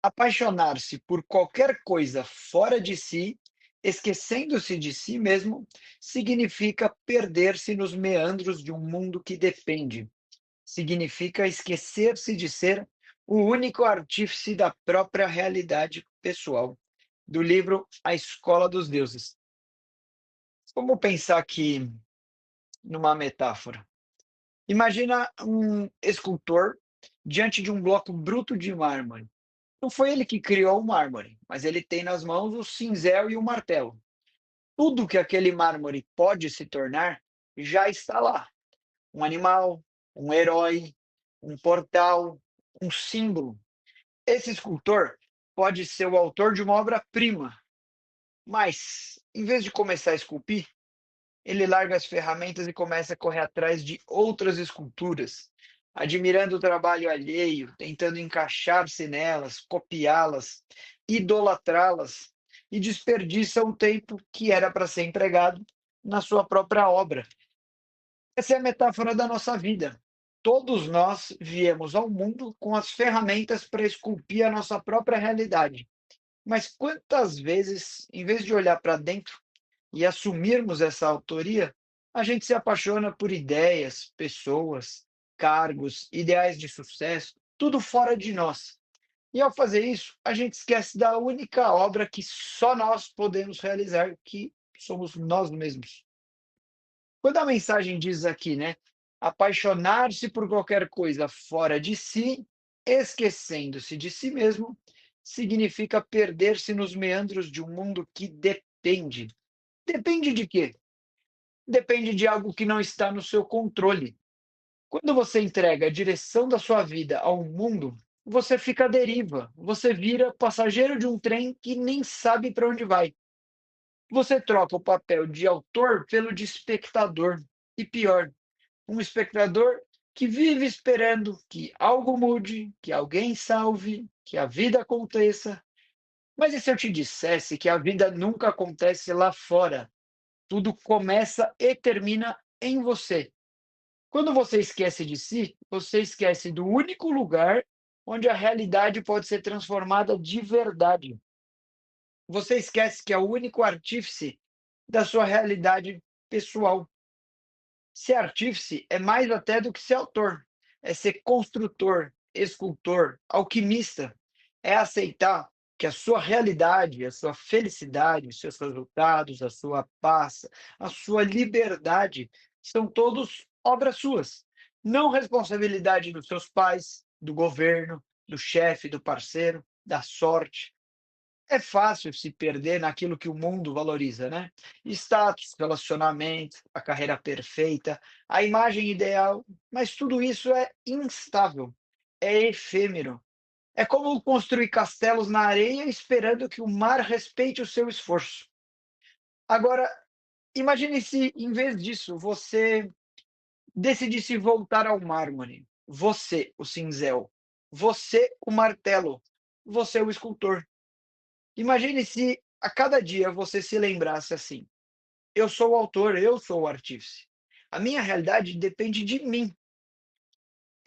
Apaixonar-se por qualquer coisa fora de si, esquecendo-se de si mesmo, significa perder-se nos meandros de um mundo que depende. Significa esquecer-se de ser o único artífice da própria realidade pessoal. Do livro A Escola dos Deuses. Vamos pensar aqui numa metáfora. Imagina um escultor diante de um bloco bruto de mármore. Não foi ele que criou o mármore, mas ele tem nas mãos o cinzel e o martelo. Tudo que aquele mármore pode se tornar já está lá. Um animal, um herói, um portal, um símbolo. Esse escultor pode ser o autor de uma obra-prima, mas em vez de começar a esculpir, ele larga as ferramentas e começa a correr atrás de outras esculturas, admirando o trabalho alheio, tentando encaixar-se nelas, copiá-las, idolatrá-las, e desperdiça um tempo que era para ser empregado na sua própria obra. Essa é a metáfora da nossa vida. Todos nós viemos ao mundo com as ferramentas para esculpir a nossa própria realidade. Mas quantas vezes, em vez de olhar para dentro, e assumirmos essa autoria, a gente se apaixona por ideias, pessoas, cargos, ideais de sucesso, tudo fora de nós. E ao fazer isso, a gente esquece da única obra que só nós podemos realizar, que somos nós mesmos. Quando a mensagem diz aqui, né, apaixonar-se por qualquer coisa fora de si, esquecendo-se de si mesmo, significa perder-se nos meandros de um mundo que depende. Depende de quê? Depende de algo que não está no seu controle. Quando você entrega a direção da sua vida ao mundo, você fica à deriva, você vira passageiro de um trem que nem sabe para onde vai. Você troca o papel de autor pelo de espectador. E pior, um espectador que vive esperando que algo mude, que alguém salve, que a vida aconteça. Mas e se eu te dissesse que a vida nunca acontece lá fora? Tudo começa e termina em você. Quando você esquece de si, você esquece do único lugar onde a realidade pode ser transformada de verdade. Você esquece que é o único artífice da sua realidade pessoal. Ser artífice é mais até do que ser autor. É ser construtor, escultor, alquimista. É aceitar que a sua realidade, a sua felicidade, os seus resultados, a sua paz, a sua liberdade são todos obras suas. Não responsabilidade dos seus pais, do governo, do chefe, do parceiro, da sorte. É fácil se perder naquilo que o mundo valoriza, né? Status, relacionamento, a carreira perfeita, a imagem ideal, mas tudo isso é instável, é efêmero. É como construir castelos na areia esperando que o mar respeite o seu esforço. Agora, imagine se, em vez disso, você decidisse voltar ao mármore. Você, o cinzel. Você, o martelo. Você, o escultor. Imagine se a cada dia você se lembrasse assim: eu sou o autor, eu sou o artífice. A minha realidade depende de mim.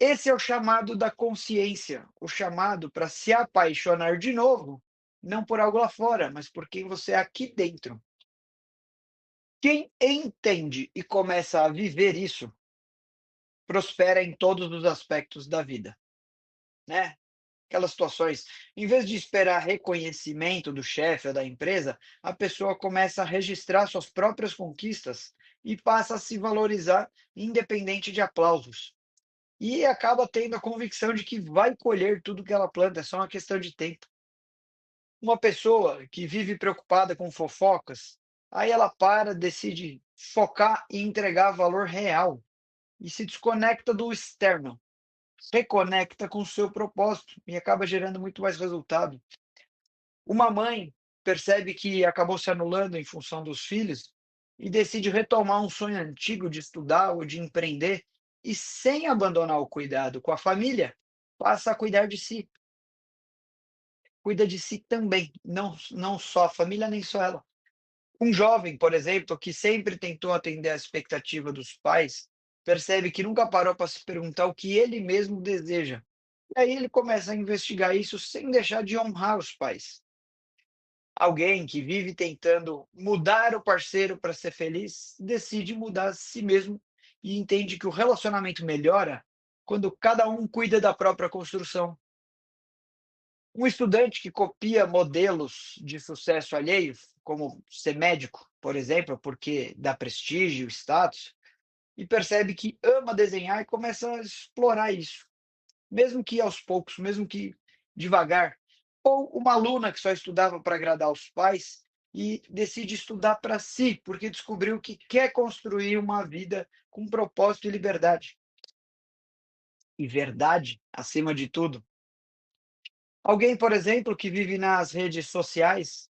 Esse é o chamado da consciência, o chamado para se apaixonar de novo, não por algo lá fora, mas por quem você é aqui dentro. Quem entende e começa a viver isso, prospera em todos os aspectos da vida, né? Aquelas situações, em vez de esperar reconhecimento do chefe ou da empresa, a pessoa começa a registrar suas próprias conquistas e passa a se valorizar independente de aplausos. E acaba tendo a convicção de que vai colher tudo que ela planta, é só uma questão de tempo. Uma pessoa que vive preocupada com fofocas, aí ela para, decide focar e entregar valor real e se desconecta do externo, reconecta com o seu propósito e acaba gerando muito mais resultado. Uma mãe percebe que acabou se anulando em função dos filhos e decide retomar um sonho antigo de estudar ou de empreender e, sem abandonar o cuidado com a família, passa a cuidar de si. Cuida de si também, não só a família, nem só ela. Um jovem, por exemplo, que sempre tentou atender à expectativa dos pais, percebe que nunca parou para se perguntar o que ele mesmo deseja. E aí ele começa a investigar isso sem deixar de honrar os pais. Alguém que vive tentando mudar o parceiro para ser feliz, decide mudar a si mesmo e entende que o relacionamento melhora quando cada um cuida da própria construção. Um estudante que copia modelos de sucesso alheios, como ser médico, por exemplo, porque dá prestígio, status, e percebe que ama desenhar e começa a explorar isso, mesmo que aos poucos, mesmo que devagar. Ou uma aluna que só estudava para agradar os pais e decide estudar para si, porque descobriu que quer construir uma vida com propósito e liberdade. E verdade, acima de tudo. Alguém, por exemplo, que vive nas redes sociais,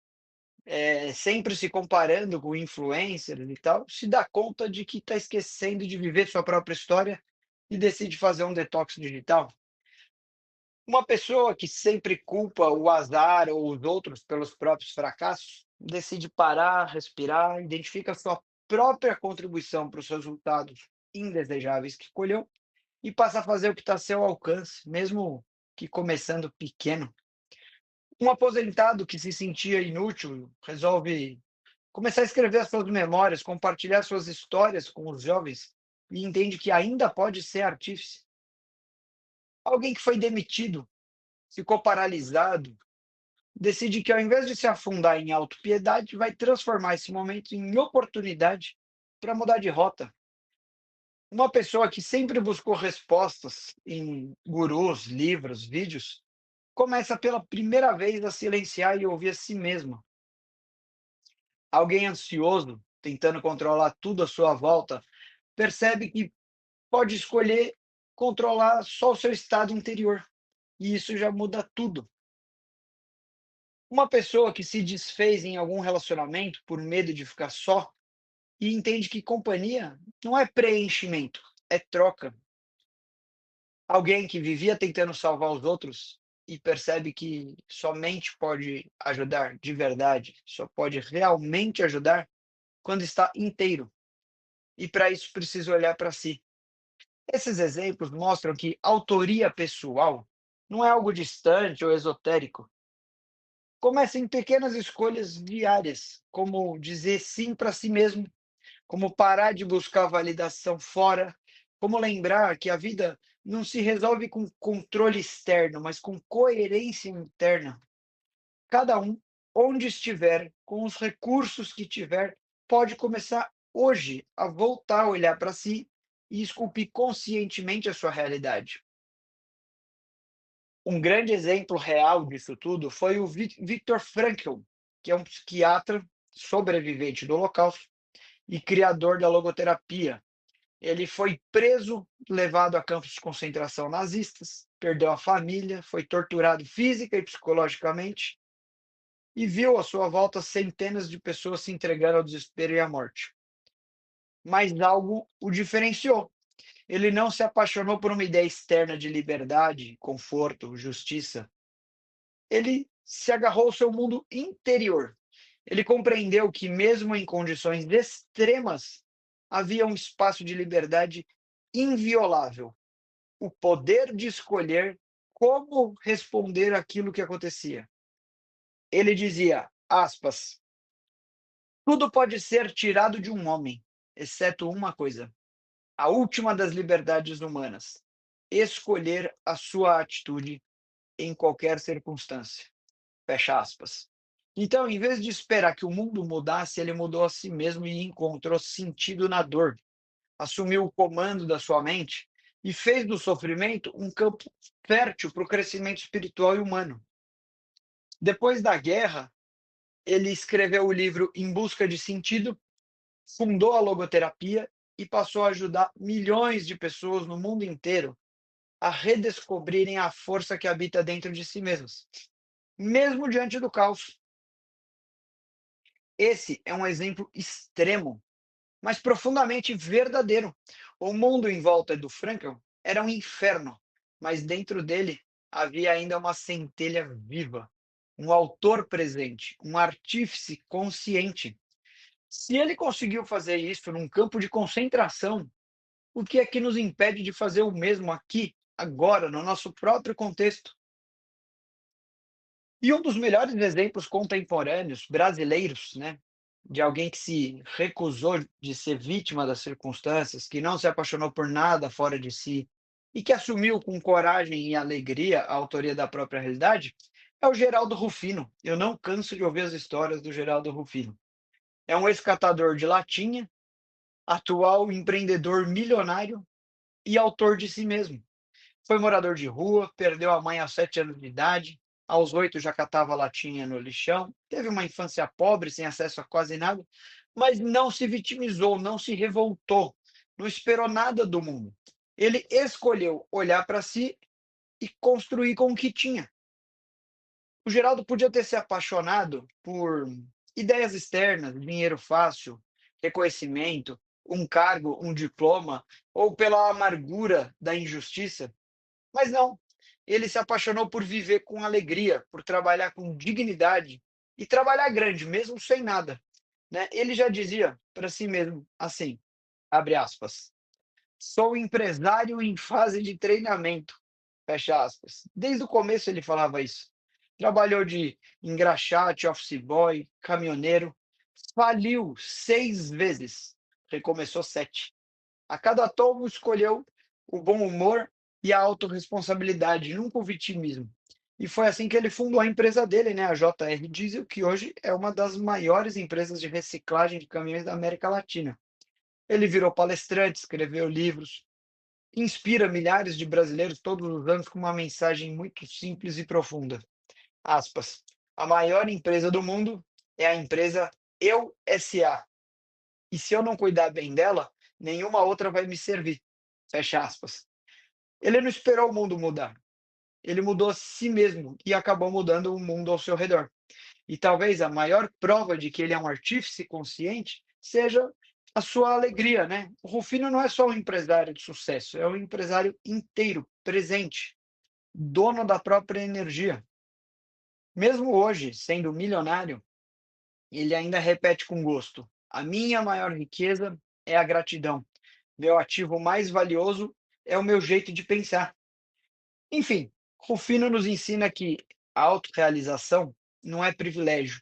sempre se comparando com influencers e tal, se dá conta de que está esquecendo de viver sua própria história e decide fazer um detox digital. Uma pessoa que sempre culpa o azar ou os outros pelos próprios fracassos, decide parar, respirar, identifica sua própria contribuição para os resultados indesejáveis que colheu e passa a fazer o que está a seu alcance, mesmo que começando pequeno. Um aposentado que se sentia inútil resolve começar a escrever as suas memórias, compartilhar suas histórias com os jovens e entende que ainda pode ser artífice. Alguém que foi demitido, ficou paralisado, decide que ao invés de se afundar em autopiedade, vai transformar esse momento em oportunidade para mudar de rota. Uma pessoa que sempre buscou respostas em gurus, livros, vídeos, começa pela primeira vez a silenciar e ouvir a si mesma. Alguém ansioso, tentando controlar tudo à sua volta, percebe que pode escolher controlar só o seu estado interior, e isso já muda tudo. Uma pessoa que se desfez em algum relacionamento por medo de ficar só e entende que companhia não é preenchimento, é troca. Alguém que vivia tentando salvar os outros e percebe que somente pode ajudar de verdade, só pode realmente ajudar quando está inteiro. E para isso precisa olhar para si. Esses exemplos mostram que autoria pessoal não é algo distante ou esotérico. Começa em pequenas escolhas diárias, como dizer sim para si mesmo, como parar de buscar validação fora, como lembrar que a vida não se resolve com controle externo, mas com coerência interna. Cada um, onde estiver, com os recursos que tiver, pode começar hoje a voltar a olhar para si e esculpir conscientemente a sua realidade. Um grande exemplo real disso tudo foi o Viktor Frankl, que é um psiquiatra sobrevivente do Holocausto e criador da logoterapia. Ele foi preso, levado a campos de concentração nazistas, perdeu a família, foi torturado física e psicologicamente e viu à sua volta centenas de pessoas se entregando ao desespero e à morte. Mas algo o diferenciou. Ele não se apaixonou por uma ideia externa de liberdade, conforto, justiça. Ele se agarrou ao seu mundo interior. Ele compreendeu que, mesmo em condições extremas, havia um espaço de liberdade inviolável, o poder de escolher como responder àquilo que acontecia. Ele dizia, aspas, tudo pode ser tirado de um homem, exceto uma coisa, a última das liberdades humanas, escolher a sua atitude em qualquer circunstância. Fecha aspas. Então, em vez de esperar que o mundo mudasse, ele mudou a si mesmo e encontrou sentido na dor. Assumiu o comando da sua mente e fez do sofrimento um campo fértil para o crescimento espiritual e humano. Depois da guerra, ele escreveu o livro Em Busca de Sentido, fundou a logoterapia e passou a ajudar milhões de pessoas no mundo inteiro a redescobrirem a força que habita dentro de si mesmas, mesmo diante do caos. Esse é um exemplo extremo, mas profundamente verdadeiro. O mundo em volta do Frankl era um inferno, mas dentro dele havia ainda uma centelha viva, um autor presente, um artífice consciente. Se ele conseguiu fazer isso num campo de concentração, o que é que nos impede de fazer o mesmo aqui, agora, no nosso próprio contexto. E um dos melhores exemplos contemporâneos brasileiros, né, de alguém que se recusou de ser vítima das circunstâncias, que não se apaixonou por nada fora de si e que assumiu com coragem e alegria a autoria da própria realidade, é o Geraldo Rufino. Eu não canso de ouvir as histórias do Geraldo Rufino. É um ex-catador de latinha, atual empreendedor milionário e autor de si mesmo. Foi morador de rua, perdeu a mãe aos 7 anos de idade, aos 8 já catava latinha no lixão, teve uma infância pobre, sem acesso a quase nada, mas não se vitimizou, não se revoltou, não esperou nada do mundo. Ele escolheu olhar para si e construir com o que tinha. O Geraldo podia ter se apaixonado por ideias externas, dinheiro fácil, reconhecimento, um cargo, um diploma, ou pela amargura da injustiça, mas não, ele se apaixonou por viver com alegria, por trabalhar com dignidade e trabalhar grande, mesmo sem nada, né? Ele já dizia para si mesmo assim, abre aspas, sou empresário em fase de treinamento, fecha aspas. Desde o começo ele falava isso. Trabalhou de engraxate, office boy, caminhoneiro, faliu 6 vezes, recomeçou 7. A cada tombo escolheu o bom humor e a autorresponsabilidade, nunca o vitimismo. E foi assim que ele fundou a empresa dele, né, a JR Diesel, que hoje é uma das maiores empresas de reciclagem de caminhões da América Latina. Ele virou palestrante, escreveu livros, inspira milhares de brasileiros todos os anos com uma mensagem muito simples e profunda. Aspas. A maior empresa do mundo é a empresa Eu SA. E se eu não cuidar bem dela, nenhuma outra vai me servir. Fecha aspas. Ele não esperou o mundo mudar. Ele mudou a si mesmo e acabou mudando o mundo ao seu redor. E talvez a maior prova de que ele é um artífice consciente seja a sua alegria, né? O Rufino não é só um empresário de sucesso, é um empresário inteiro, presente, dono da própria energia. Mesmo hoje, sendo milionário, ele ainda repete com gosto: a minha maior riqueza é a gratidão. Meu ativo mais valioso é o meu jeito de pensar. Enfim, Rufino nos ensina que a autorrealização não é privilégio,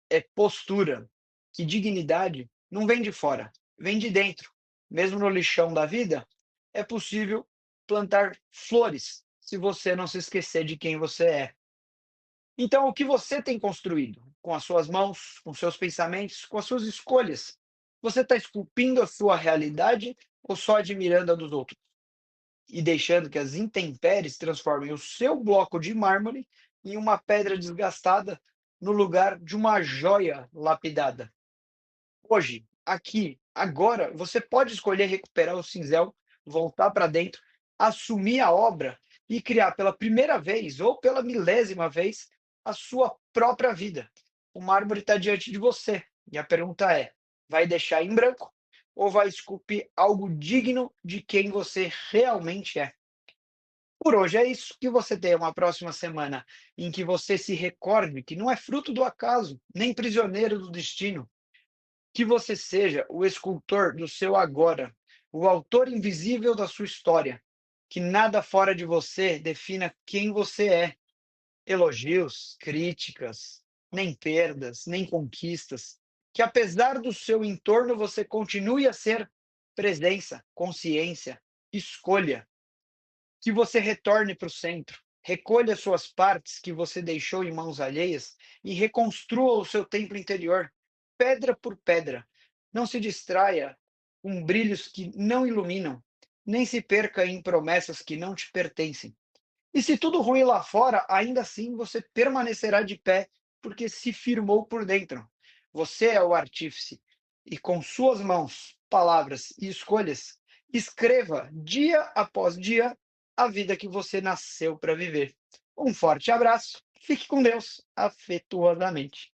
é postura, que dignidade não vem de fora, vem de dentro. Mesmo no lixão da vida, é possível plantar flores se você não se esquecer de quem você é. Então, o que você tem construído com as suas mãos, com seus pensamentos, com as suas escolhas? Você está esculpindo a sua realidade ou só admirando a dos outros? E deixando que as intempéries transformem o seu bloco de mármore em uma pedra desgastada no lugar de uma joia lapidada. Hoje, aqui, agora, você pode escolher recuperar o cinzel, voltar para dentro, assumir a obra e criar pela primeira vez ou pela milésima vez a sua própria vida. O mármore está diante de você e a pergunta é: vai deixar em branco ou vai esculpir algo digno de quem você realmente é? Por hoje é isso. Que você tenha uma próxima semana em que você se recorde que não é fruto do acaso, nem prisioneiro do destino. Que você seja o escultor do seu agora, o autor invisível da sua história. Que nada fora de você defina quem você é. Elogios, críticas, nem perdas, nem conquistas. Que apesar do seu entorno você continue a ser presença, consciência, escolha. Que você retorne para o centro, recolha suas partes que você deixou em mãos alheias e reconstrua o seu templo interior, pedra por pedra. Não se distraia com brilhos que não iluminam, nem se perca em promessas que não te pertencem. E se tudo ruim lá fora, ainda assim você permanecerá de pé, porque se firmou por dentro. Você é o artífice, e com suas mãos, palavras e escolhas, escreva dia após dia a vida que você nasceu para viver. Um forte abraço, fique com Deus, afetuosamente.